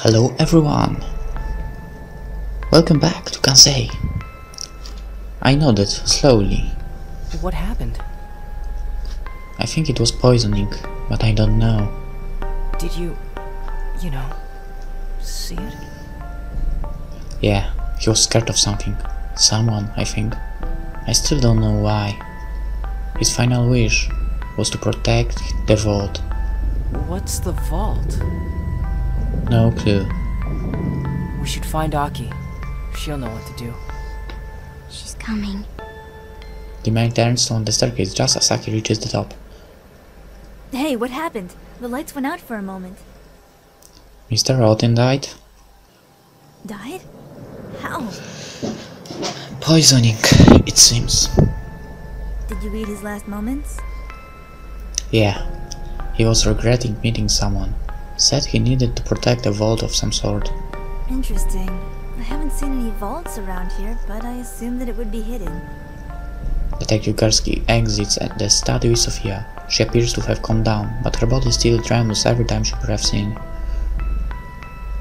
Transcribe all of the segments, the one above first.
Hello everyone! Welcome back to Kansei. I nodded slowly. What happened? I think it was poisoning, but I don't know. Did you see it? Yeah, he was scared of something. Someone, I think. I still don't know why. His final wish was to protect the vault. What's the vault? No clue. We should find Aki. She'll know what to do. She's coming. The man turns on the staircase just as Aki reaches the top. Hey, what happened? The lights went out for a moment. Mr. Rotten died? Died? How? Poisoning, it seems. Did you read his last moments? Yeah, he was regretting meeting someone. Said he needed to protect a vault of some sort. Interesting. I haven't seen any vaults around here, but I assumed that it would be hidden. Detective Karski exits at the study with Sofia. She appears to have calmed down, but her body still trembles every time she breathes in.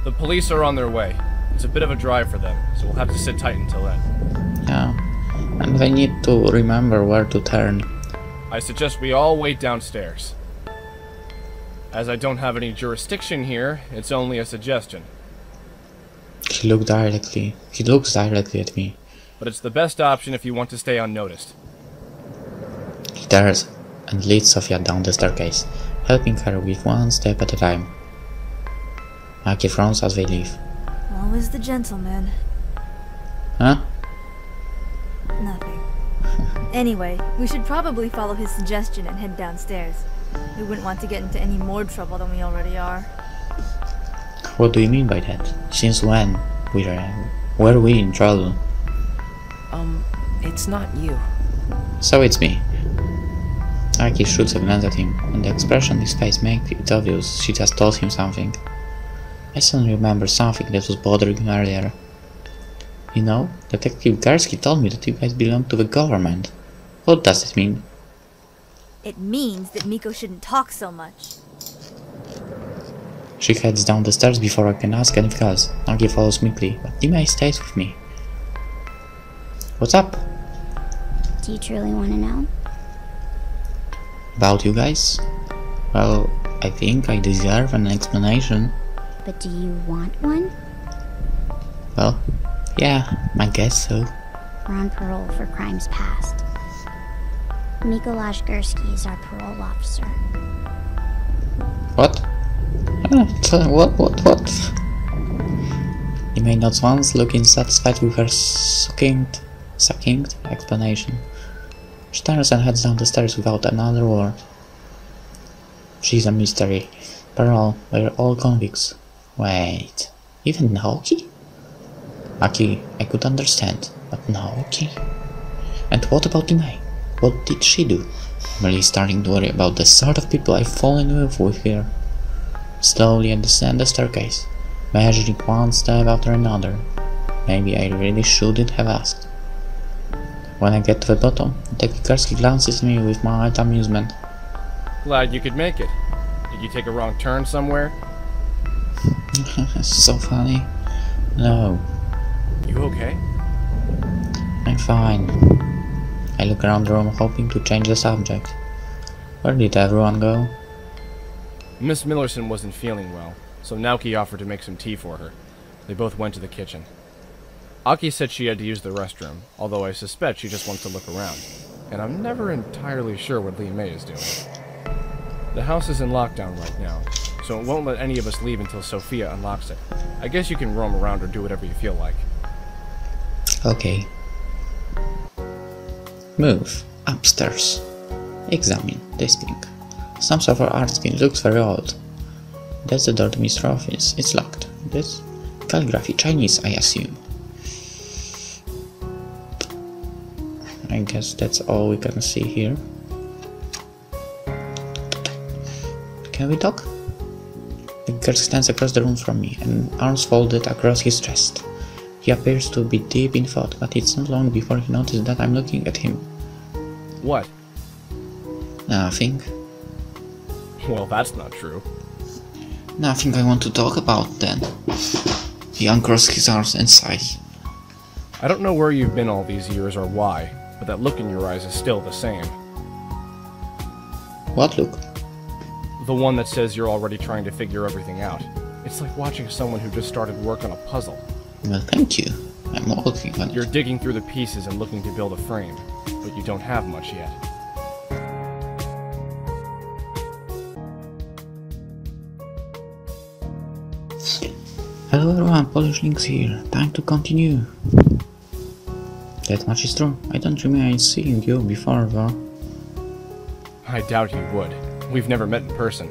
The police are on their way. It's a bit of a drive for them, so we'll have to sit tight until then. Yeah, and they need to remember where to turn. I suggest we all wait downstairs. As I don't have any jurisdiction here, it's only a suggestion. He looks directly at me. But it's the best option if you want to stay unnoticed. He turns and leads Sofia down the staircase, helping her with one step at a time. Aki frowns as they leave. Always the gentleman. Huh? Nothing. Anyway, we should probably follow his suggestion and head downstairs. We wouldn't want to get into any more trouble than we already are. What do you mean by that? Since when were we in trouble? It's not you. So it's me. Aki shoots a glance at him, and the expression on his face makes it obvious she just told him something. I suddenly remember something that was bothering me earlier. You know, Detective Karski told me that you guys belong to the government. What does it mean? It means that Miko shouldn't talk so much. She heads down the stairs before I can ask anything else. Aki follows meekly, but Dima stays with me. What's up? Do you truly want to know? About you guys? Well, I think I deserve an explanation. But do you want one? Well, yeah, I guess so. We're on parole for crimes past. Miko Gursky is our parole officer. What? What? You may not once looking satisfied with her succinct explanation. She turns and heads down the stairs without another word. She's a mystery. Parole, we're all convicts. Wait, even Naoki? Aki, I could understand, but Naoki? And what about Imai? What did she do? I'm really starting to worry about the sort of people I've fallen in love with here. Slowly I descend the staircase, measuring one step after another. Maybe I really shouldn't have asked. When I get to the bottom, Detective Karski glances at me with mild amusement. Glad you could make it. Did you take a wrong turn somewhere? So funny. No. You okay? I'm fine. I look around the room hoping to change the subject. Where did everyone go? Miss Millerson wasn't feeling well, so Naoki offered to make some tea for her. They both went to the kitchen. Aki said she had to use the restroom, although I suspect she just wants to look around. And I'm never entirely sure what Lee May is doing. The house is in lockdown right now, so it won't let any of us leave until Sophia unlocks it. I guess you can roam around or do whatever you feel like. Okay. Move upstairs. Examine this thing. Some sort of art skin looks very old. That's the door to Mr. Office. It's locked. This calligraphy, Chinese, I assume. I guess that's all we can see here. Can we talk? The girl stands across the room from me, and arms folded across his chest. He appears to be deep in thought, but it's not long before he notices that I'm looking at him. What? Nothing. Well, that's not true. Nothing I want to talk about then. He uncrossed his arms and sighed. I don't know where you've been all these years or why, but that look in your eyes is still the same. What look? The one that says you're already trying to figure everything out. It's like watching someone who just started work on a puzzle. Well, thank you. I'm working on it. You're digging through the pieces and looking to build a frame, but you don't have much yet. Hello everyone, PolishLynx here. Time to continue. That much is true. I don't remember seeing you before though. I doubt you would. We've never met in person.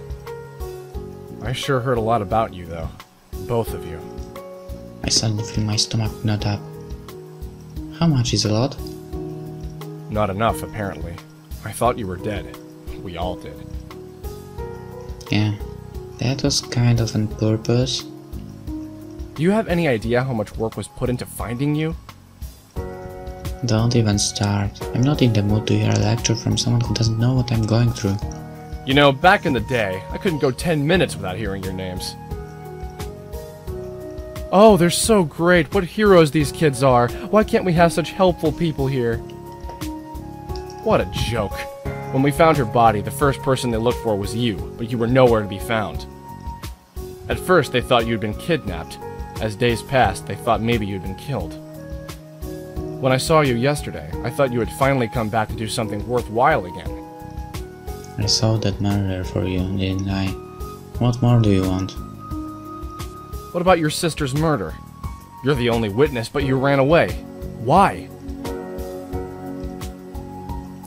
I sure heard a lot about you, though. Both of you. I suddenly feel my stomach knot up. How much is a lot? Not enough, apparently. I thought you were dead. We all did. Yeah, that was kind of on purpose. Do you have any idea how much work was put into finding you? Don't even start. I'm not in the mood to hear a lecture from someone who doesn't know what I'm going through. You know, back in the day, I couldn't go 10 minutes without hearing your names. Oh, they're so great. What heroes these kids are. Why can't we have such helpful people here? What a joke. When we found her body, the first person they looked for was you, but you were nowhere to be found. At first, they thought you'd been kidnapped. As days passed, they thought maybe you'd been killed. When I saw you yesterday, I thought you had finally come back to do something worthwhile again. I saw that murder for you, didn't I? What more do you want? What about your sister's murder? You're the only witness, but you ran away. Why?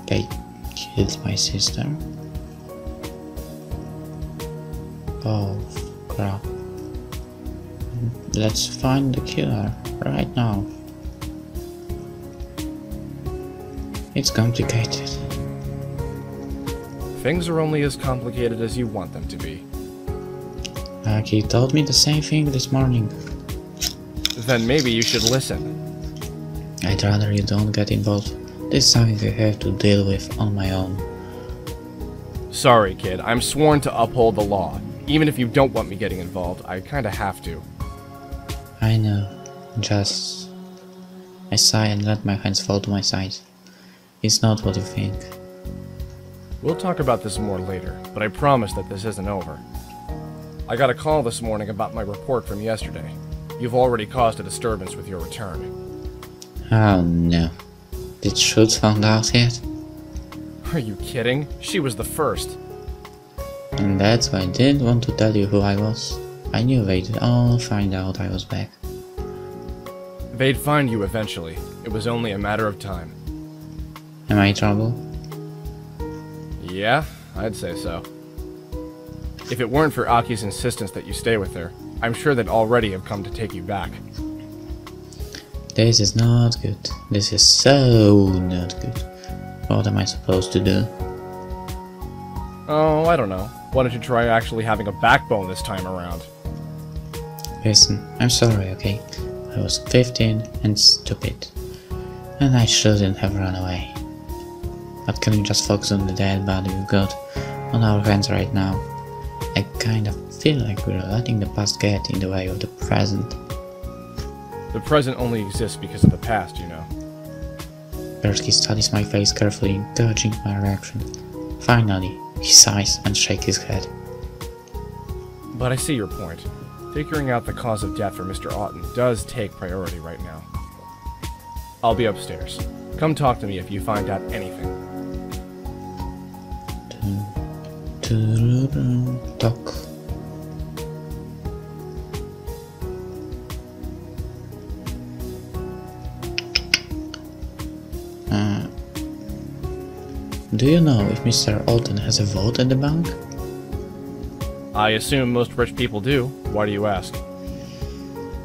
They killed my sister? Oh, crap. Let's find the killer, right now. It's complicated. Things are only as complicated as you want them to be. He told me the same thing this morning. Then maybe you should listen. I'd rather you don't get involved. This is something I have to deal with on my own. Sorry, kid. I'm sworn to uphold the law. Even if you don't want me getting involved, I kinda have to. I know. Just... I sigh and let my hands fall to my sides. It's not what you think. We'll talk about this more later, but I promise that this isn't over. I got a call this morning about my report from yesterday. You've already caused a disturbance with your return. Oh no. Did Schultz found out yet? Are you kidding? She was the first. And that's why I didn't want to tell you who I was. I knew they'd all find out I was back. They'd find you eventually. It was only a matter of time. Am I in trouble? Yeah, I'd say so. If it weren't for Aki's insistence that you stay with her, I'm sure they'd already have come to take you back. This is not good. This is so not good. What am I supposed to do? Oh, I don't know. Why don't you try actually having a backbone this time around? Listen, I'm sorry, okay? I was 15 and stupid. And I shouldn't have run away. But can we just focus on the dead body we've got on our hands right now? I kind of feel like we're letting the past get in the way of the present. The present only exists because of the past, you know. Persky studies my face carefully, gauging my reaction. Finally, he sighs and shakes his head. But I see your point. Figuring out the cause of death for Mr. Otten does take priority right now. I'll be upstairs. Come talk to me if you find out anything. Talk. Do you know if Mr. Alton has a vote at the bank? I assume most rich people do. Why do you ask?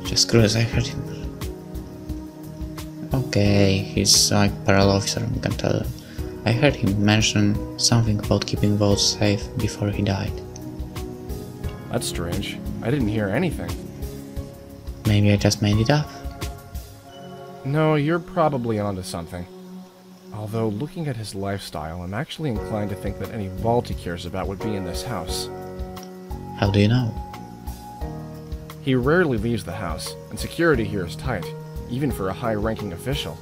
Just curious, I heard him. Okay, he's like parole officer, I can tell. I heard him mention something about keeping votes safe before he died. That's strange. I didn't hear anything. Maybe I just made it up. No, you're probably onto something. Although, looking at his lifestyle, I'm actually inclined to think that any vault he cares about would be in this house. How do you know? He rarely leaves the house, and security here is tight, even for a high-ranking official.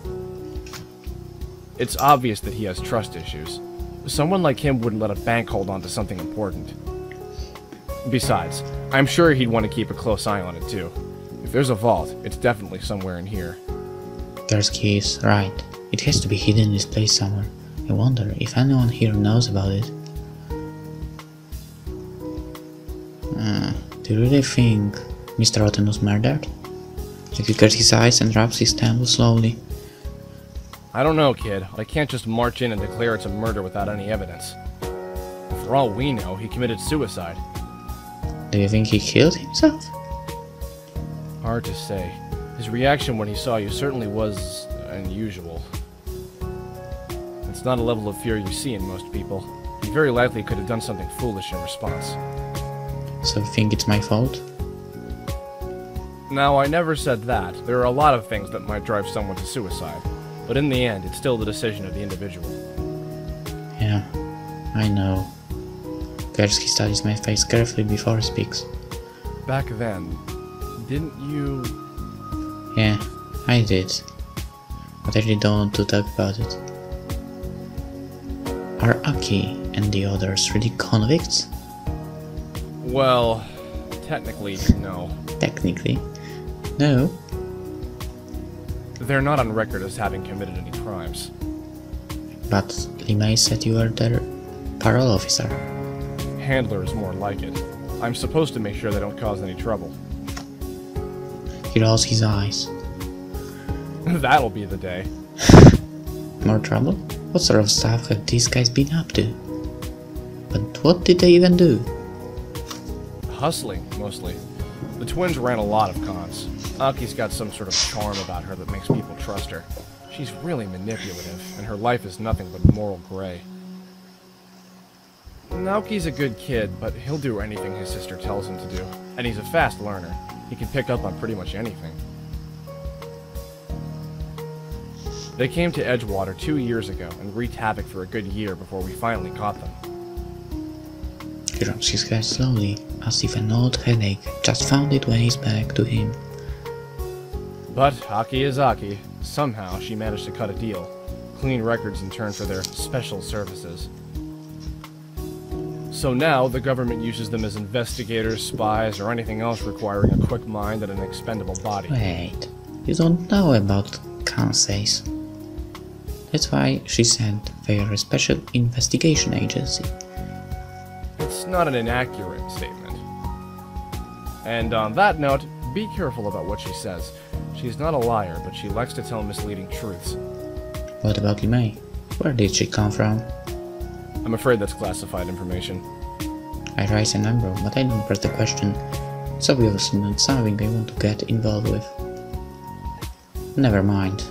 It's obvious that he has trust issues. Someone like him wouldn't let a bank hold on to something important. Besides, I'm sure he'd want to keep a close eye on it too. If there's a vault, it's definitely somewhere in here. There's keys, right. It has to be hidden in this place somewhere. I wonder if anyone here knows about it. Do you really think Mr. Rotten was murdered? He cuts his eyes and rubs his temple slowly. I don't know, kid. I can't just march in and declare it's a murder without any evidence. For all we know, he committed suicide. Do you think he killed himself? Hard to say. His reaction when he saw you certainly was unusual. It's not a level of fear you see in most people. He very likely could have done something foolish in response. So you think it's my fault? Now, I never said that. There are a lot of things that might drive someone to suicide. But in the end, it's still the decision of the individual. Yeah, I know. Kansei studies my face carefully before he speaks. Back then, didn't you... Yeah, I did. But I really don't want to talk about it. Are Aki and the others really convicts? Well, technically, no. Technically. No. They're not on record as having committed any crimes. But Limei said you were their parole officer. Handler is more like it. I'm supposed to make sure they don't cause any trouble. He rolls his eyes. That'll be the day. More trouble? What sort of stuff have these guys been up to? But what did they even do? Hustling, mostly. The twins ran a lot of cons. Aki's got some sort of charm about her that makes people trust her. She's really manipulative, and her life is nothing but moral gray. Naoki's a good kid, but he'll do anything his sister tells him to do. And he's a fast learner. He can pick up on pretty much anything. They came to Edgewater 2 years ago and wreaked havoc for a good year before we finally caught them. He rubs his head slowly, as if an old headache just found its way back to him. But Aki is Aki. Somehow she managed to cut a deal. Clean records in turn for their special services. So now the government uses them as investigators, spies, or anything else requiring a quick mind and an expendable body. Wait, you don't know about Kansei's. That's why she said they are a special investigation agency. It's not an inaccurate statement. And on that note, be careful about what she says. She's not a liar, but she likes to tell misleading truths. What about Limei? Where did she come from? I'm afraid that's classified information. I raise an eyebrow, but I don't press the question. It's obviously not something I want to get involved with. Never mind.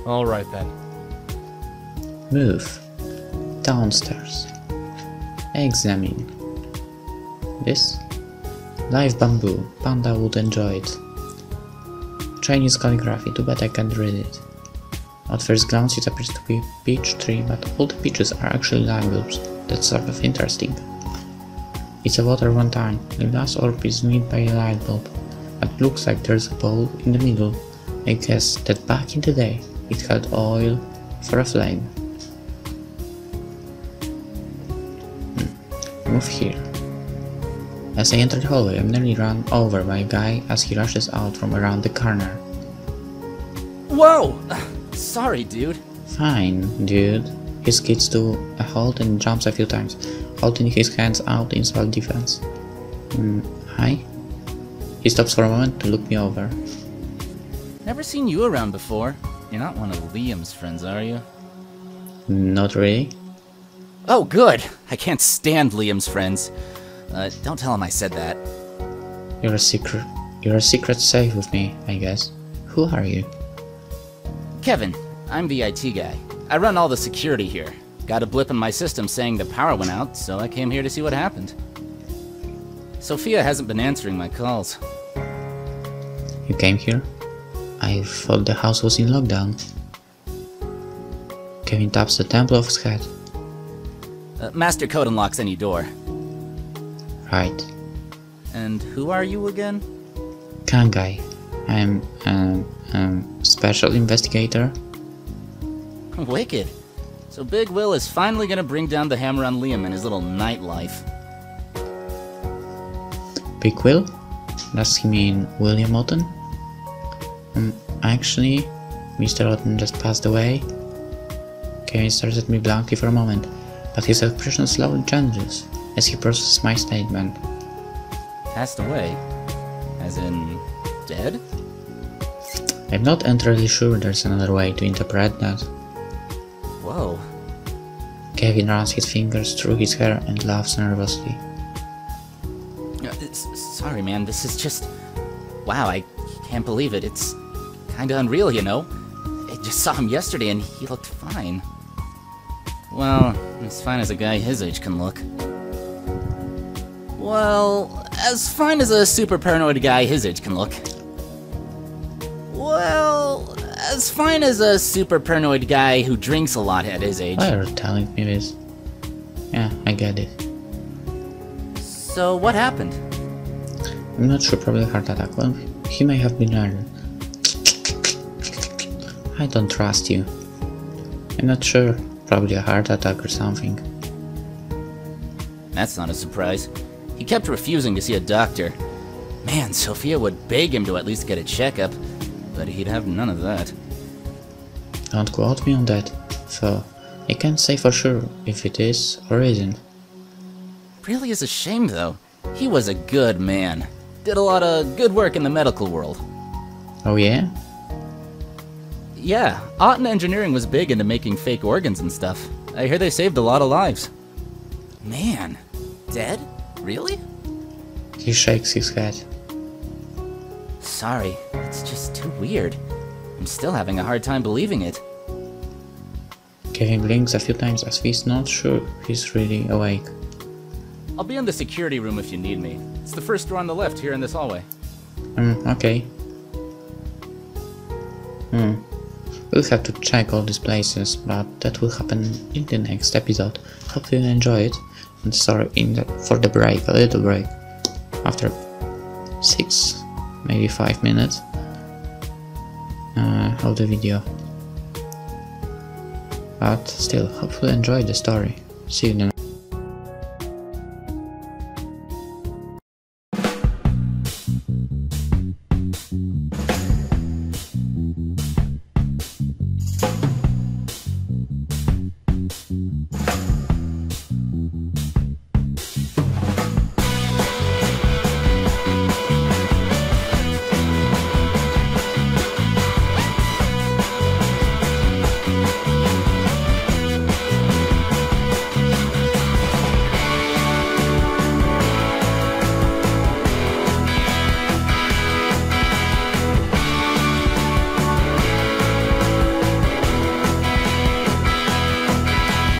Alright then. Move. Downstairs. Examine. This? Live bamboo. Panda would enjoy it. Chinese calligraphy, too bad I can't read it. At first glance it appears to be a peach tree, but all the peaches are actually light bulbs. That's sort of interesting. It's a water fountain. The glass orb is made by a light bulb, but looks like there's a bowl in the middle. I guess that back in the day it held oil for a flame. Move here. As I enter the hallway, I'm nearly run over by a guy as he rushes out from around the corner. Whoa! Sorry, dude. Fine, dude. He skids to a halt and jumps a few times, holding his hands out in self-defense. Hi? He stops for a moment to look me over. Never seen you around before. You're not one of Liam's friends, are you? Not really. Oh, good! I can't stand Liam's friends. Don't tell him I said that. You're a secret safe with me, I guess. Who are you? Kevin, I'm the IT guy. I run all the security here. Got a blip in my system saying the power went out, so I came here to see what happened. Sophia hasn't been answering my calls. You came here? I thought the house was in lockdown. Kevin taps the temple of his head. Master code unlocks any door. Right. And who are you again? Kansei. I'm special investigator. Wicked. So Big Will is finally gonna bring down the hammer on Liam in his little nightlife. Big Will? Does he mean William Otten? Actually, Mr. Otten just passed away. Kevin stares at me blankly for a moment, but his expression slowly changes as he processes my statement. Passed away? As in, dead? I'm not entirely sure there's another way to interpret that. Whoa. Kevin runs his fingers through his hair and laughs nervously. Sorry, man, this is just... Wow, I can't believe it. It's kinda unreal, you know? I just saw him yesterday and he looked fine. Well, as fine as a guy his age can look. Well, as fine as a super paranoid guy his age can look. Well, as fine as a super paranoid guy who drinks a lot at his age. Why are you telling me this? Yeah, I get it. So, what happened? I'm not sure, probably a heart attack. Well, he may have been earlier. I don't trust you. I'm not sure, probably a heart attack or something. That's not a surprise. He kept refusing to see a doctor. Man, Sophia would beg him to at least get a checkup, but he'd have none of that. Don't quote me on that, so I can't say for sure if it is or isn't. Really is a shame, though. He was a good man. Did a lot of good work in the medical world. Oh yeah? Yeah, Otten Engineering was big into making fake organs and stuff. I hear they saved a lot of lives. Man, dead? Really? He shakes his head. Sorry, it's just too weird. I'm still having a hard time believing it. Kevin blinks a few times as he's not sure he's really awake. I'll be in the security room if you need me. It's the first door on the left here in this hallway. Okay. We'll have to check all these places, but that will happen in the next episode. Hope you enjoy it. And sorry for the break, a little break. After 6, maybe 5 minutes of the video. But still, hopefully enjoy the story. See you then.